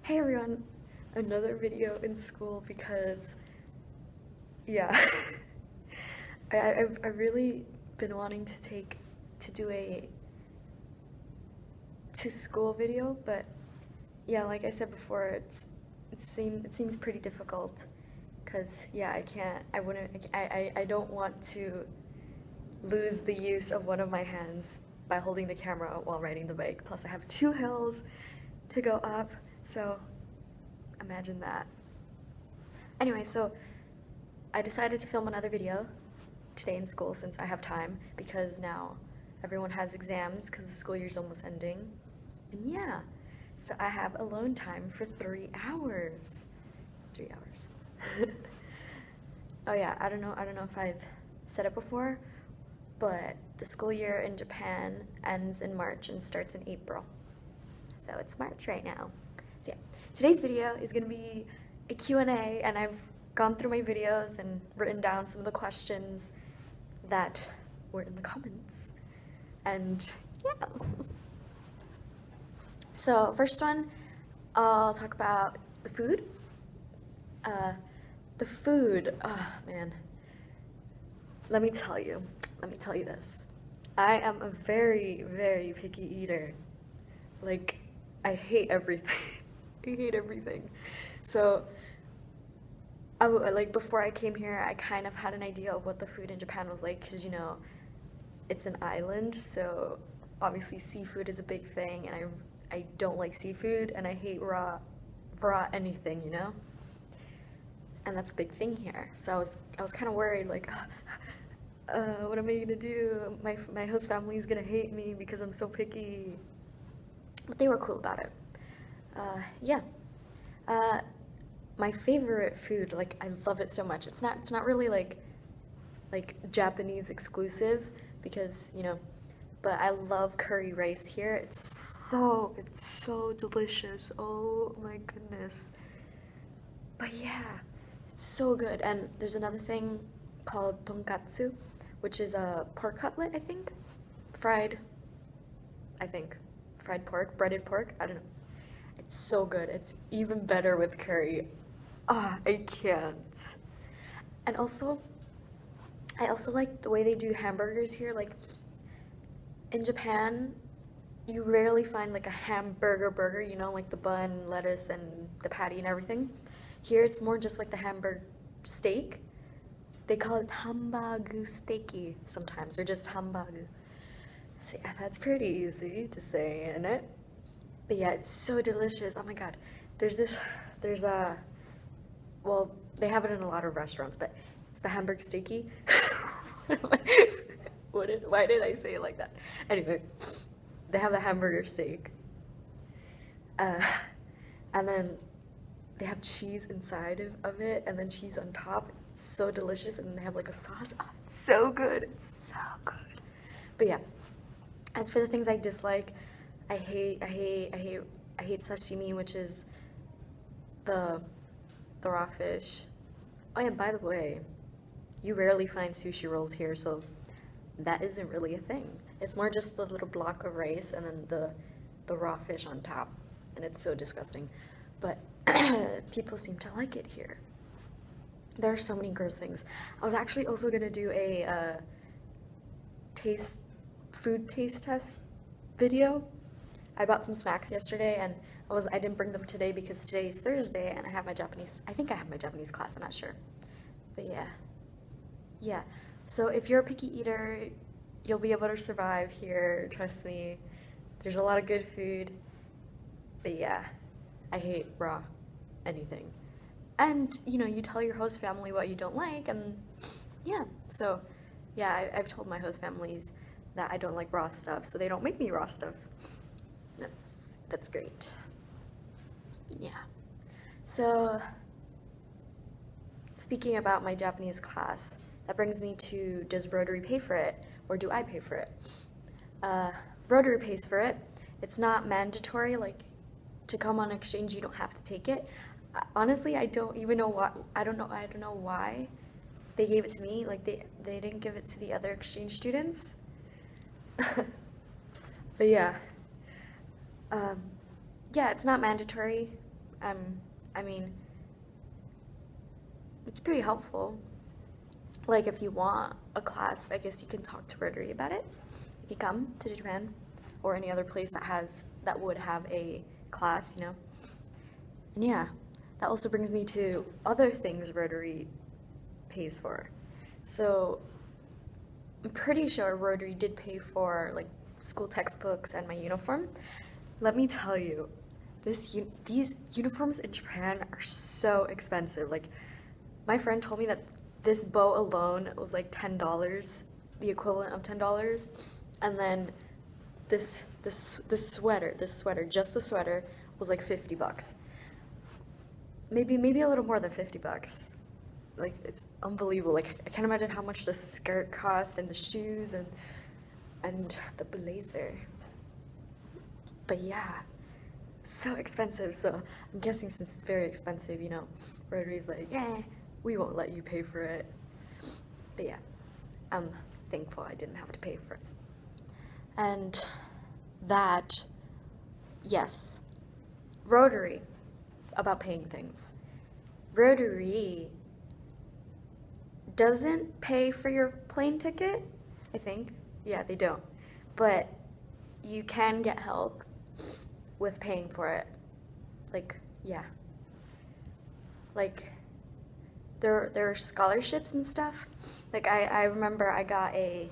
Hey everyone, another video in school because, yeah, I've really been wanting to do a to school video, but yeah, like I said before, it seems pretty difficult because yeah, I don't want to lose the use of one of my hands by holding the camera while riding the bike. Plus I have two hills to go up, so imagine that. Anyway, so I decided to film another video today in school since I have time because now everyone has exams because the school year's almost ending. And yeah, so I have alone time for 3 hours. 3 hours. Oh yeah, I don't know if I've said it before, but the school year in Japan ends in March and starts in April. So it's March right now. So yeah, today's video is gonna be a Q&A, and I've gone through my videos and written down some of the questions that were in the comments. And yeah. So first one, I'll talk about the food. The food, oh man. Let me tell you this. I am a very, very picky eater. Like, I hate everything. I hate everything. So, like before I came here, I kind of had an idea of what the food in Japan was like because, you know, it's an island, so obviously seafood is a big thing, and I don't like seafood, and I hate raw anything, you know? And that's a big thing here. So I was kind of worried, like, what am I gonna do? My host family is gonna hate me because I'm so picky. But they were cool about it. Yeah. My favorite food, like I love it so much. It's not really like Japanese exclusive because, you know, but I love curry rice here. It's so delicious. Oh my goodness. But yeah, it's so good. And there's another thing called tonkatsu, which is a pork cutlet, I think. Fried pork, breaded pork. I don't know. It's so good. It's even better with curry. Ah, I can't. And also, I also like the way they do hamburgers here. Like, in Japan, you rarely find like a hamburger burger, you know, like the bun, lettuce, and the patty and everything. Here, it's more just like the hamburger steak. They call it hambagu steaky sometimes, or just hambagu. So yeah, that's pretty easy to say, isn't it? But yeah, it's so delicious. Oh my god. There's a, well, they have it in a lot of restaurants, but it's the Hamburg steaky. Why did I say it like that? Anyway, they have the hamburger steak. Uh, and then they have cheese inside of it, and then cheese on top. It's so delicious, and they have like a sauce. Oh, it's so good. It's so good. But yeah, as for the things I dislike, I hate sashimi, which is the raw fish. Oh yeah, by the way, you rarely find sushi rolls here, so that isn't really a thing. It's more just the little block of rice and then the raw fish on top, and it's so disgusting. But people seem to like it here. There are so many gross things. I was actually also gonna do a food taste test video. I bought some snacks yesterday, and I didn't bring them today because today is Thursday and I have my Japanese. I think I have my Japanese class. I'm not sure, but yeah. So if you're a picky eater, you'll be able to survive here. Trust me. There's a lot of good food, but yeah, I hate raw anything. And you know, you tell your host family what you don't like, and yeah. So yeah, I've told my host families that I don't like raw stuff, so they don't make me raw stuff. That's great. Yeah. So, speaking about my Japanese class, that brings me to, does Rotary pay for it, or do I pay for it? Rotary pays for it. It's not mandatory, like, to come on exchange, you don't have to take it. Honestly, I don't even know why, I don't know why they gave it to me. Like, they didn't give it to the other exchange students. But yeah. Yeah, it's not mandatory. I mean, it's pretty helpful. Like, if you want a class, I guess you can talk to Rotary about it if you come to Japan, or any other place that would have a class, you know. And yeah, that also brings me to other things Rotary pays for. So I'm pretty sure Rotary did pay for like school textbooks and my uniform. Let me tell you, these uniforms in Japan are so expensive. Like, my friend told me that this bow alone was like $10, the equivalent of $10, and then this sweater, just the sweater was like $50. Maybe a little more than $50. Like, it's unbelievable. Like, I can't imagine how much the skirt cost and the shoes and the blazer. But yeah, so expensive. So I'm guessing since it's very expensive, you know, Rotary's like, yeah, we won't let you pay for it. But yeah, I'm thankful I didn't have to pay for it. And that, yes, Rotary, about paying things. Rotary doesn't pay for your plane ticket, I think. Yeah, they don't. But you can get help with paying for it. Like, yeah. Like, there are scholarships and stuff. Like, I remember I got a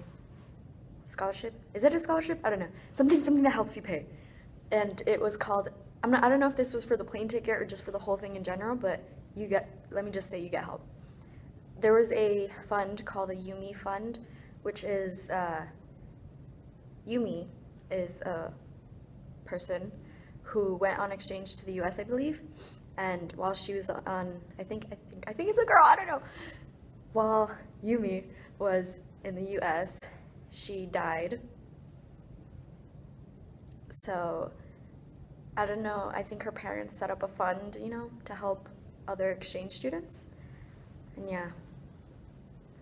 scholarship. Is it a scholarship? I don't know. Something that helps you pay. And it was called, I don't know if this was for the plane ticket or just for the whole thing in general, but let me just say you get help. There was a fund called a Yumi fund, which is, Yumi is a person who went on exchange to the US, I believe. And while she was on, I think it's a girl, I don't know. While Yumi was in the US, she died. So, I don't know, I think her parents set up a fund, you know, to help other exchange students. And yeah,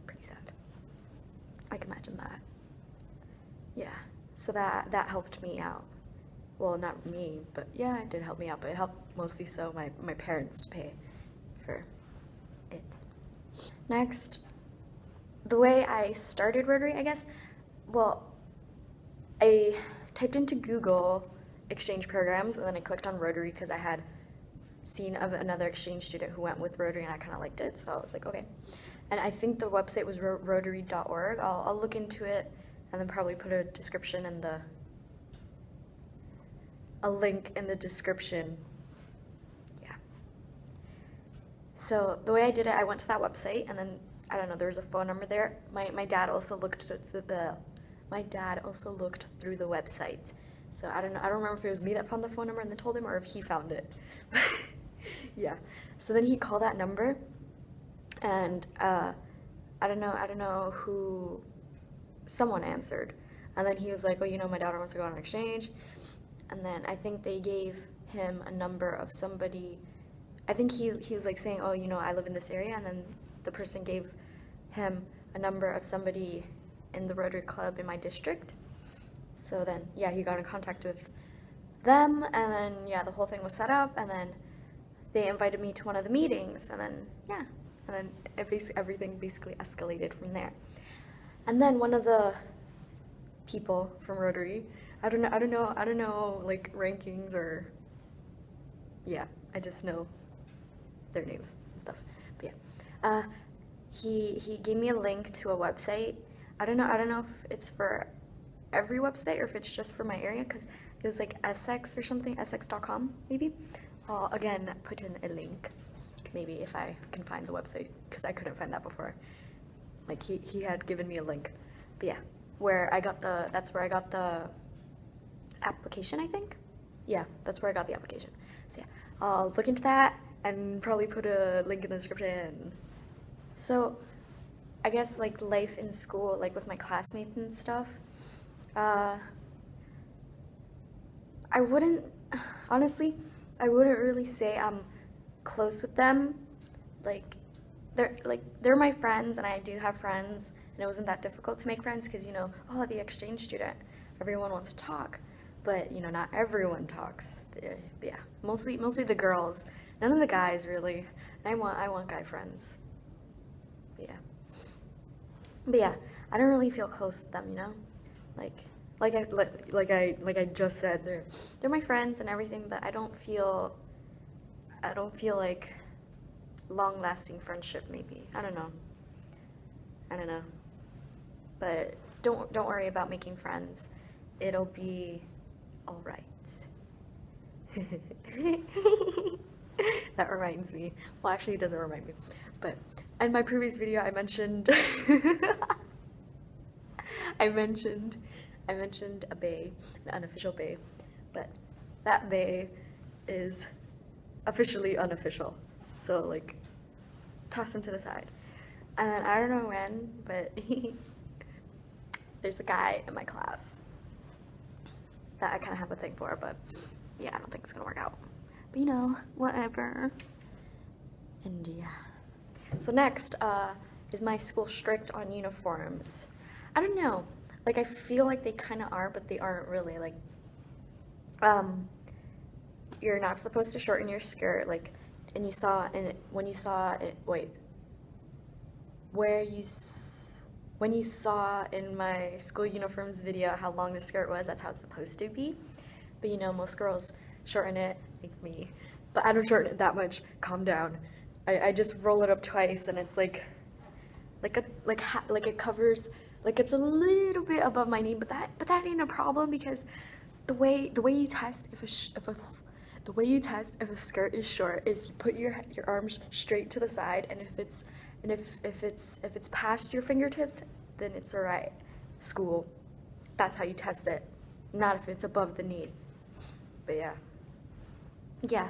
pretty sad. I can imagine that. Yeah, so that helped me out. Well, not me, but yeah, it did help me out, but it helped mostly so my parents to pay for it. Next, the way I started Rotary, I guess, well, I typed into Google exchange programs, and then I clicked on Rotary because I had seen of another exchange student who went with Rotary, and I kind of liked it, so I was like, okay. And I think the website was rotary.org. I'll look into it and then probably put a description in a link in the description. Yeah. So the way I did it, I went to that website, and then I don't know, there was a phone number there. My dad also looked through the website. So I don't remember if it was me that found the phone number and then told him, or if he found it. Yeah. So then he called that number, and I don't know who, someone answered, and then he was like, oh, you know, my daughter wants to go on an exchange. And then I think they gave him a number of somebody. I think he was like saying, oh, you know, I live in this area, and then the person gave him a number of somebody in the Rotary Club in my district. So then, yeah, he got in contact with them, and then, yeah, the whole thing was set up, and then they invited me to one of the meetings, and then, yeah, and then everything basically escalated from there. And then one of the people from Rotary, I don't know like rankings, or, yeah, I just know their names and stuff. But yeah, he gave me a link to a website. I don't know if it's for every website or if it's just for my area, because it was like Essex or something, essex.com maybe. I'll again put in a link, maybe if I can find the website, because I couldn't find that before. Like, he had given me a link. But yeah, that's where I got the application, I think. Yeah, that's where I got the application. So yeah, I'll look into that and probably put a link in the description. So I guess like life in school, like with my classmates and stuff, honestly, I wouldn't really say I'm close with them. Like, they're my friends, and I do have friends, and it wasn't that difficult to make friends, because, you know, oh, the exchange student, everyone wants to talk, but, you know, not everyone talks. But yeah, mostly the girls None of the guys really. I want guy friends. But yeah, I don't really feel close to them, you know? Like I just said, they're my friends and everything, but I don't feel like long-lasting friendship. Maybe I don't know. But don't worry about making friends. It'll be all right. That reminds me. Well, actually, it doesn't remind me. But in my previous video, I mentioned I mentioned a bae, an unofficial bae, but that bae is officially unofficial. So like, toss him to the side. And then I don't know when, but there's a guy in my class that I kind of have a thing for, but yeah, I don't think it's gonna work out. But you know, whatever. And yeah. So next, is my school strict on uniforms? I don't know. Like, I feel like they kind of are, but they aren't really. Like, you're not supposed to shorten your skirt. Like, and you saw, and when you saw it, when you saw in my school uniforms video how long the skirt was, that's how it's supposed to be. But you know, most girls shorten it, like me. But I don't shorten it that much. Calm down. I just roll it up twice, and it's like it covers, like it's a little bit above my knee. But that ain't a problem, because the way you test if a skirt is short is you put your arms straight to the side, and if it's past your fingertips, then it's alright. School, that's how you test it, not if it's above the knee. But yeah,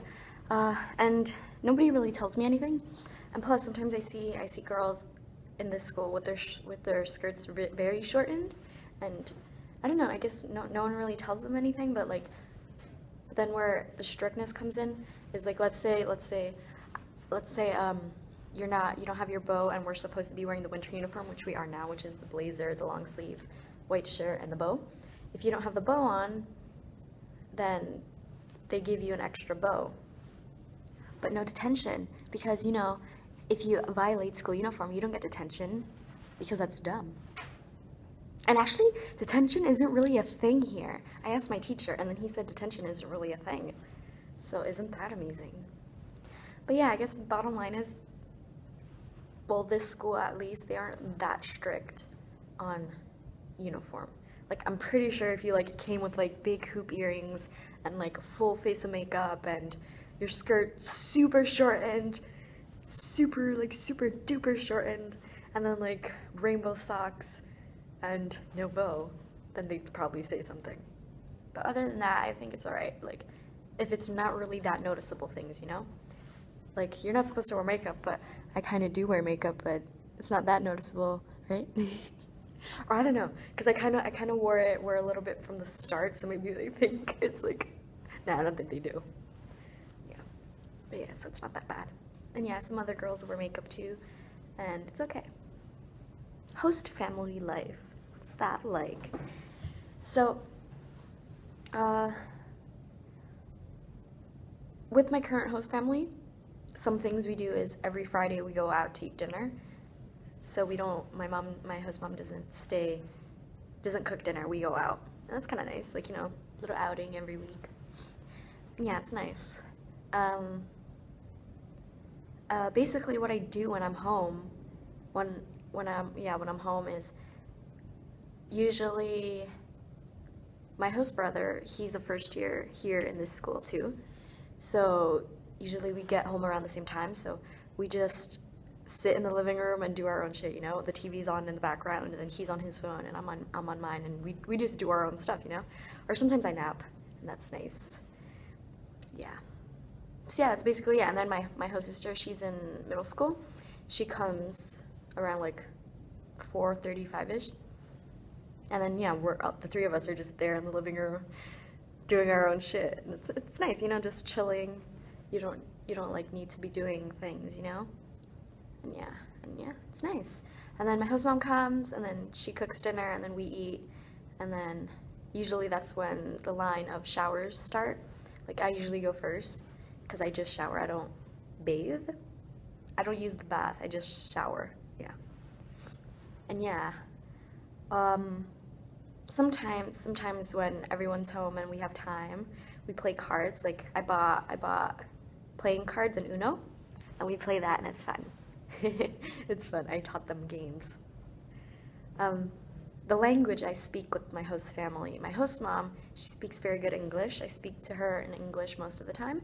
and nobody really tells me anything. And plus, sometimes I see girls in this school with their skirts very shortened, and I don't know. I guess no one really tells them anything. But like, then where the strictness comes in is like, let's say you don't have your bow, and we're supposed to be wearing the winter uniform, which we are now, which is the blazer, the long sleeve, white shirt, and the bow. If you don't have the bow on, then they give you an extra bow. But no detention, because you know, if you violate school uniform, you don't get detention, because that's dumb. And actually, detention isn't really a thing here. I asked my teacher, and then he said detention isn't really a thing. So isn't that amazing? But yeah, I guess the bottom line is, well, this school at least, they aren't that strict on uniform. Like, I'm pretty sure if you like came with like big hoop earrings and like a full face of makeup and your skirt super shortened, super duper shortened, and then like rainbow socks and no bow, then they'd probably say something. But other than that, I think it's alright. Like, if it's not really that noticeable things, you know? Like, you're not supposed to wear makeup, but I kind of do wear makeup, but it's not that noticeable, right? Or I don't know, because I kind of wore it a little bit from the start, so maybe they think it's like, nah, I don't think they do. Yeah, but yeah, so it's not that bad. And yeah, some other girls wear makeup too, and it's okay. Host family life, what's that like? So, with my current host family, some things we do is every Friday we go out to eat dinner. So we don't, my host mom doesn't cook dinner, we go out. And that's kind of nice, like, you know, little outing every week. And yeah, it's nice. Basically what I do when I'm home, when I'm home is usually my host brother, he's a first year here in this school too. So usually we get home around the same time, so we just sit in the living room and do our own shit, you know? The TV's on in the background, and then he's on his phone, and I'm on mine, and we just do our own stuff, you know? Or sometimes I nap, and that's nice. Yeah. So yeah, that's basically it. And then my host sister, she's in middle school. She comes around like 4:35-ish. And then yeah, the three of us are just there in the living room doing our own shit. And it's nice, you know, just chilling. You don't like need to be doing things, you know? And yeah, it's nice. And then my host mom comes, and then she cooks dinner, and then we eat. And then usually that's when the line of showers start. Like, I usually go first, because I just shower. I don't bathe. I don't use the bath. I just shower. Yeah. And yeah, sometimes when everyone's home and we have time, we play cards. Like I bought playing cards and Uno, and we play that, and it's fun. It's fun. I taught them games. The language I speak with my host family. My host mom, she speaks very good English. I speak to her in English most of the time.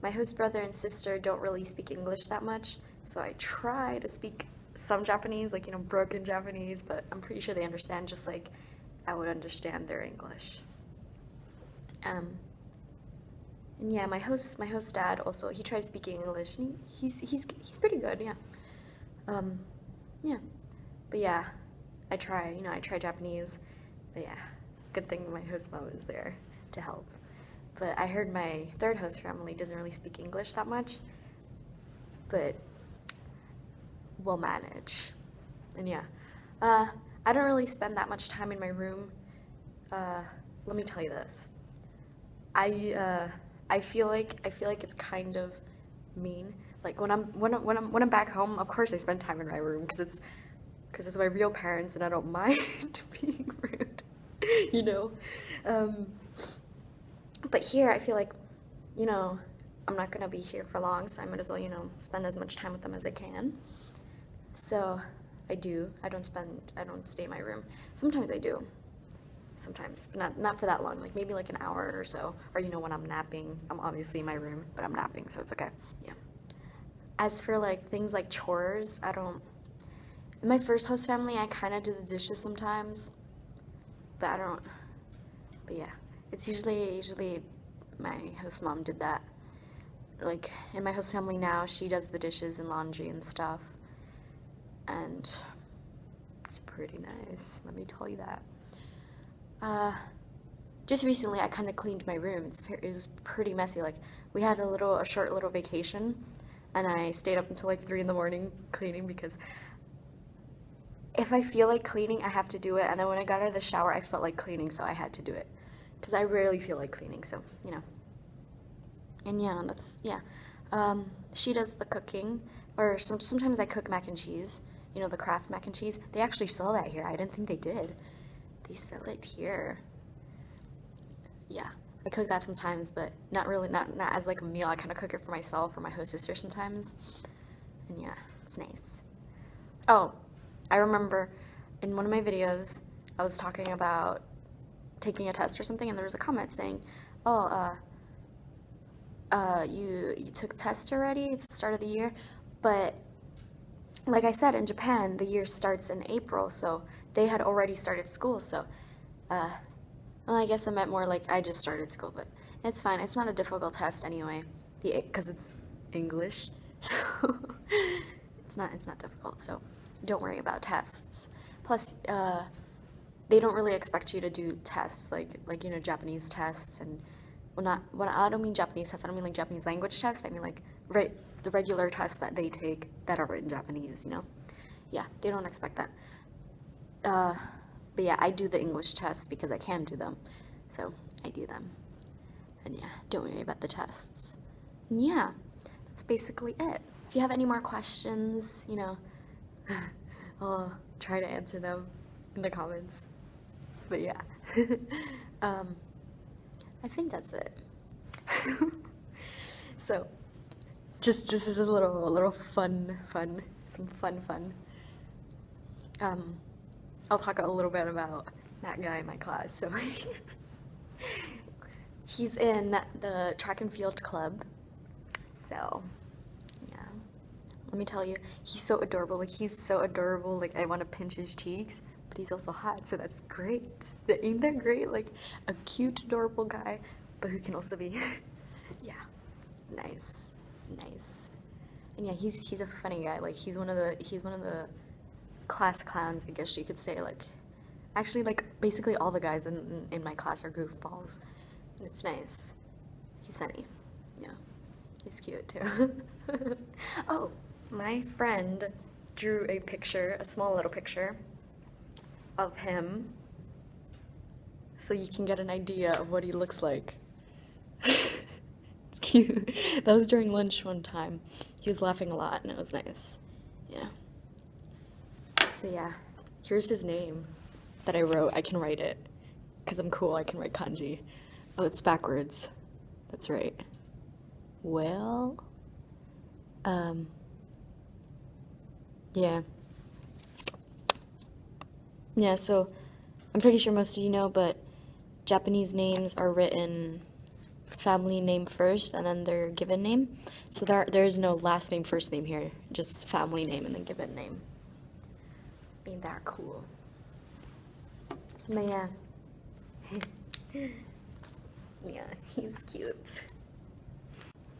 My host brother and sister don't really speak English that much, so I try to speak some Japanese, like, broken Japanese, but I'm pretty sure they understand just like I would understand their English. And yeah, my host dad also, he tried speaking English, and he's pretty good, yeah. Yeah, but yeah, I try Japanese, but yeah, good thing my host mom is there to help. But I heard my third host family doesn't really speak English that much, but we'll manage. And yeah, I don't really spend that much time in my room. Let me tell you this. I feel like it's kind of mean. Like when I'm back home, of course I spend time in my room because it's my real parents and I don't mind being rude, you know. But here I feel like, I'm not gonna be here for long, so I might as well, spend as much time with them as I can. So I do. I don't stay in my room. Sometimes I do. Sometimes, but not for that long, like maybe like an hour or so. Or when I'm napping, I'm obviously in my room, but I'm napping, so it's okay. Yeah. As for like things like chores, in my first host family, I kind of do the dishes sometimes, but yeah, it's usually my host mom did that. Like in my host family now, she does the dishes and laundry and stuff, and it's pretty nice, let me tell you that. Just recently I kind of cleaned my room. It was pretty messy. Like we had a short little vacation, and I stayed up until like 3 in the morning cleaning because if I feel like cleaning, I have to do it. And then when I got out of the shower, I felt like cleaning, so I had to do it because I rarely feel like cleaning. So and yeah, she does the cooking, or sometimes I cook mac and cheese. The Kraft mac and cheese. They actually sell that here. I didn't think they did. They sell it here. Yeah, I cook that sometimes, but not really, not as like a meal. I kind of cook it for myself or my host sister sometimes. And yeah, it's nice. Oh, I remember in one of my videos, I was talking about taking a test or something, and there was a comment saying, "Oh, you took tests already? It's the start of the year." But like I said, in Japan, the year starts in April, so they had already started school. So, well, I guess I meant more like I just started school, but it's fine. It's not a difficult test anyway, because it's English, so it's not difficult. So don't worry about tests. Plus, they don't really expect you to do tests like Japanese tests, and I don't mean Japanese tests. I don't mean like Japanese language tests. I mean like the regular tests that they take that are in Japanese. Yeah, they don't expect that. But yeah, I do the English tests because I can do them, so I do them. And yeah, don't worry about the tests. And yeah, that's basically it. If you have any more questions, I'll try to answer them in the comments. But yeah, I think that's it. So, just as a little fun, some fun. I'll talk a little bit about that guy in my class. So he's in the track and field club. So yeah, let me tell you, he's so adorable. Like I want to pinch his cheeks, but he's also hot, so that's great. Ain't that great? Like a cute, adorable guy, but who can also be, yeah, nice. And yeah, he's a funny guy. Like he's one of the class clowns, I guess you could say. Like actually, like basically all the guys in my class are goofballs, and it's nice. He's funny. Yeah, he's cute too. Oh, my friend drew a small little picture of him, so you can get an idea of what he looks like. That was during lunch one time. He was laughing a lot and it was nice. Yeah. So yeah, here's his name that I wrote. I can write it because I'm cool. I can write kanji. Oh, it's backwards. That's right. Well, yeah. Yeah, so I'm pretty sure most of you know, but Japanese names are written family name first and then their given name. So there is no last name, first name here, just family name and then given name. Ain't that cool? But yeah. Yeah, he's cute.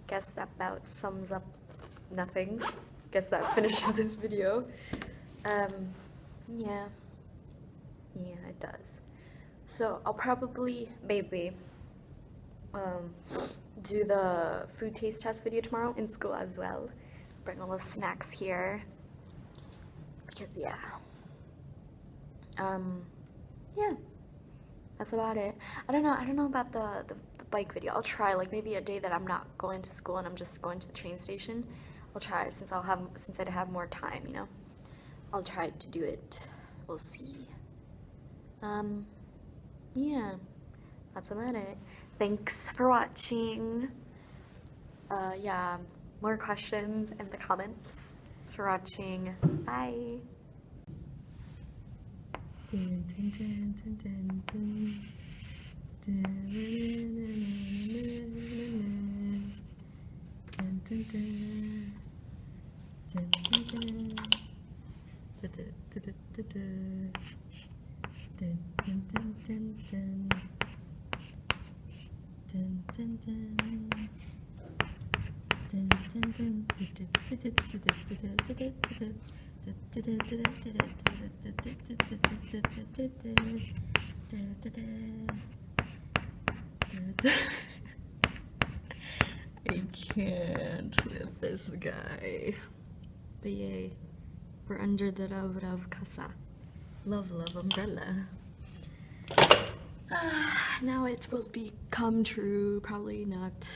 Guess that about sums up nothing. Guess that finishes this video. Yeah. Yeah, it does. So I'll probably, maybe, do the food taste test video tomorrow in school as well. Bring all the snacks here. Because, yeah. Yeah. That's about it. I don't know about the bike video. I'll try, like, maybe a day that I'm not going to school and I'm just going to the train station. I'll try, since I'd have more time, you know? I'll try to do it. We'll see. Yeah. That's about it. Thanks for watching. Yeah, more questions in the comments. Thanks for watching. Bye. I can't with this guy. But yay, we're under the Rav Casa. Love umbrella. Now it will become true, probably not.